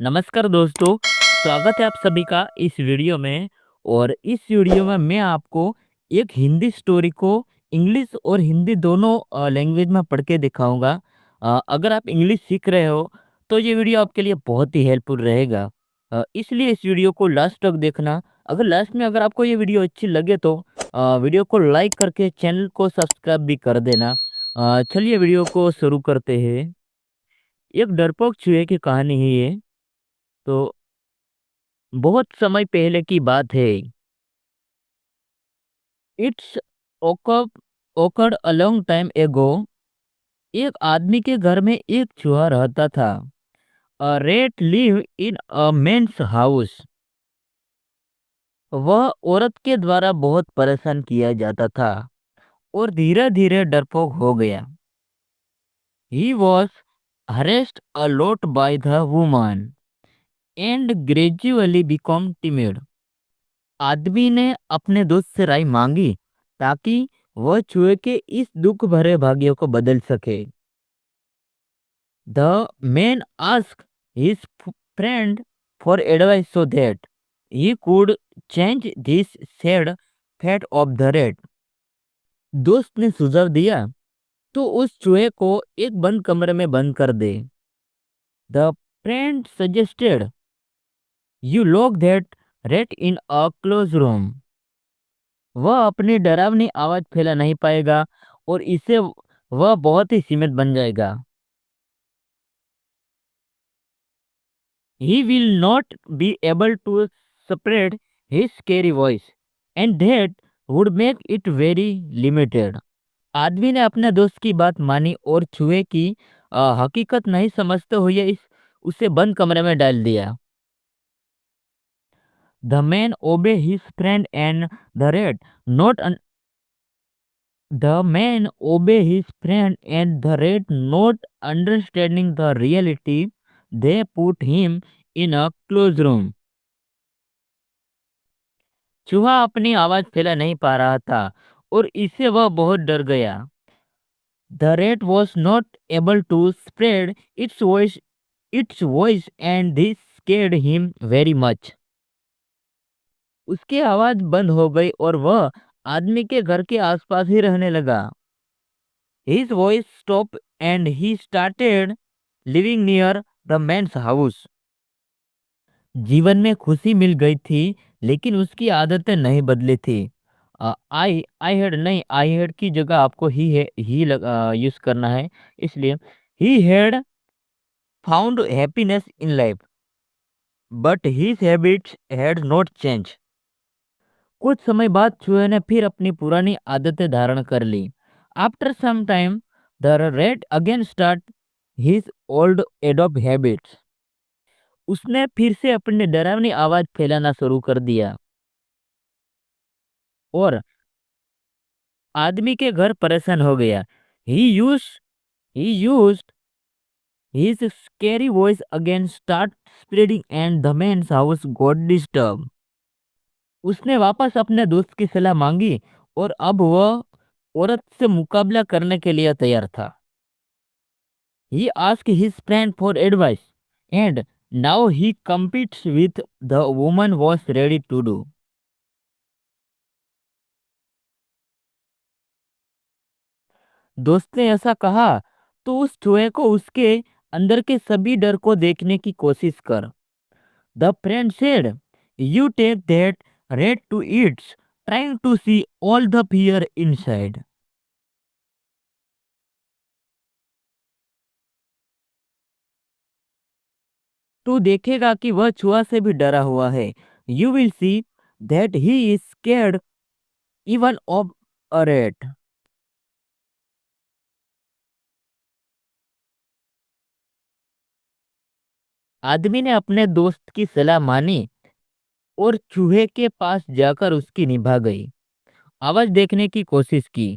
नमस्कार दोस्तों, स्वागत है आप सभी का इस वीडियो में। और इस वीडियो में मैं आपको एक हिंदी स्टोरी को इंग्लिश और हिंदी दोनों लैंग्वेज में पढ़ के दिखाऊंगा। अगर आप इंग्लिश सीख रहे हो तो ये वीडियो आपके लिए बहुत ही हेल्पफुल रहेगा। इसलिए इस वीडियो को लास्ट तक देखना। अगर लास्ट में अगर आपको ये वीडियो अच्छी लगे तो वीडियो को लाइक करके चैनल को सब्सक्राइब भी कर देना। चलिए वीडियो को शुरू करते हैं। एक डरपोक चूहे की कहानी है ये। तो बहुत समय पहले की बात है। It's occurred a long time ago। एक आदमी के घर में एक चूहा रहता था। A rat lived in a man's house। वह औरत के द्वारा बहुत परेशान किया जाता था और धीरे धीरे डरपोक हो गया। He was harassed a lot by the woman and gradually become timid। आदमी ने अपने दोस्त से राय मांगी ताकि वह चूहे के इस दुख भरे भाग्य को बदल सके। The man ask his friend for advice so that he could change this sad fate of the red. दोस्त ने सुझाव दिया तो उस चूहे को एक बंद कमरे में बंद कर दे। The friend suggested you lock that rat in a close room. वह अपनी डरावनी आवाज फैला नहीं पाएगा और इससे वह बहुत ही सीमित बन जाएगा। He will not be able to spread his scary voice and that would make it very limited। आदमी ने अपने दोस्त की बात मानी और चूहे की हकीकत नहीं समझते हुए इस उसे बंद कमरे में डाल दिया। The man obey his friend and the rat not The man obey his friend and the rat not understanding the reality, they put him in a closed room। चूहा अपनी आवाज फैला नहीं पा रहा था और इससे वह बहुत डर गया। The rat was not able to spread its voice and this scared him very much। उसकी आवाज बंद हो गई और वह आदमी के घर के आसपास ही रहने लगा। His voice stopped and he started living near the man's house। जीवन में खुशी मिल गई थी लेकिन उसकी आदतें नहीं बदली थी। आई हेड नहीं, आई हेड की जगह आपको है ही यूज करना है। इसलिए he had found happiness in life but his habits had not change. कुछ समय बाद चूहे ने फिर अपनी पुरानी आदतें धारण कर ली। After some time the rat again start his old adopt habits. उसने फिर से अपनी डरावनी आवाज फैलाना शुरू कर दिया और आदमी के घर परेशान हो गया। He use he used his scary voice again start spreading and the man's house got disturb. उसने वापस अपने दोस्त की सलाह मांगी और अब वह औरत से मुकाबला करने के लिए तैयार था। He asked his friend for advice and now he competes with the woman was ready to do। दोस्त ने ऐसा कहा तो उस चूहे को उसके अंदर के सभी डर को देखने की कोशिश कर। The friend said you take that red to its trying to see all the fear inside. तू देखेगा कि वह चूहा से भी डरा हुआ है। You will see that he is scared even of a rate. आदमी ने अपने दोस्त की सलाह मानी और चूहे के पास जाकर उसकी निभा गई आवाज देखने की कोशिश की।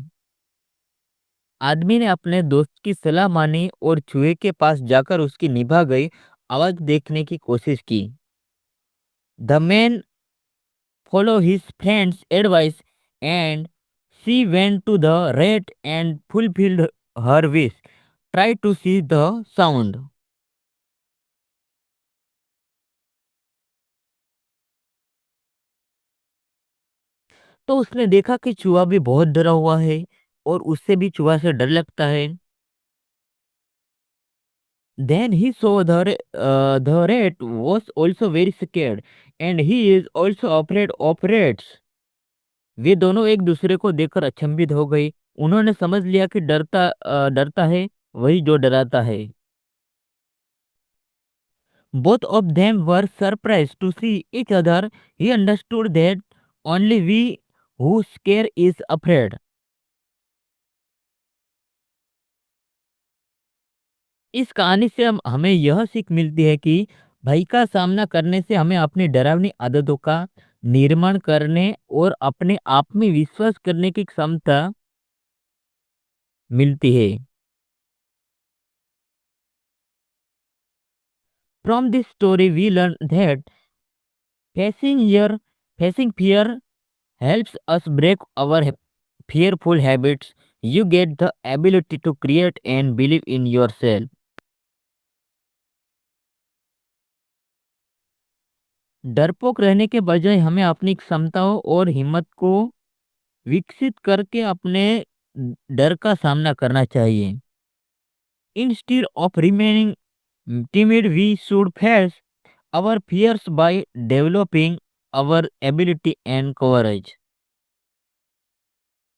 आदमी ने अपने दोस्त की सलाह मानी और चूहे के पास जाकर उसकी निभा गई आवाज देखने की कोशिश की। The man follow his friend's advice and she went to the rat and fulfilled her wish try to see the sound. तो उसने देखा कि चूहा भी बहुत डरा हुआ है और उससे भी चूहा से डर लगता है। Then he saw the rat was also very scared and he is also afraid of rats. वे दोनों एक दूसरे को देखकर अचंभित हो गई। उन्होंने समझ लिया कि डरता है वही जो डराता है। Both of them were surprised to see each other. He understood that only we who scare is afraid. इस कहानी से हमें यह सीख मिलती है कि भय का सामना करने से हमें अपनी डरावनी आदतों का निर्माण करने और अपने आप में विश्वास करने की क्षमता मिलती है। From this story, we learn that facing your facing fear helps us break our fearful habits. You get the ability to create and believe in yourself. डरपोक रहने के बजाय हमें अपनी क्षमताओं और हिम्मत को विकसित करके अपने डर का सामना करना चाहिए। Instead of remaining timid, we should face our fears by developing our ability and courage.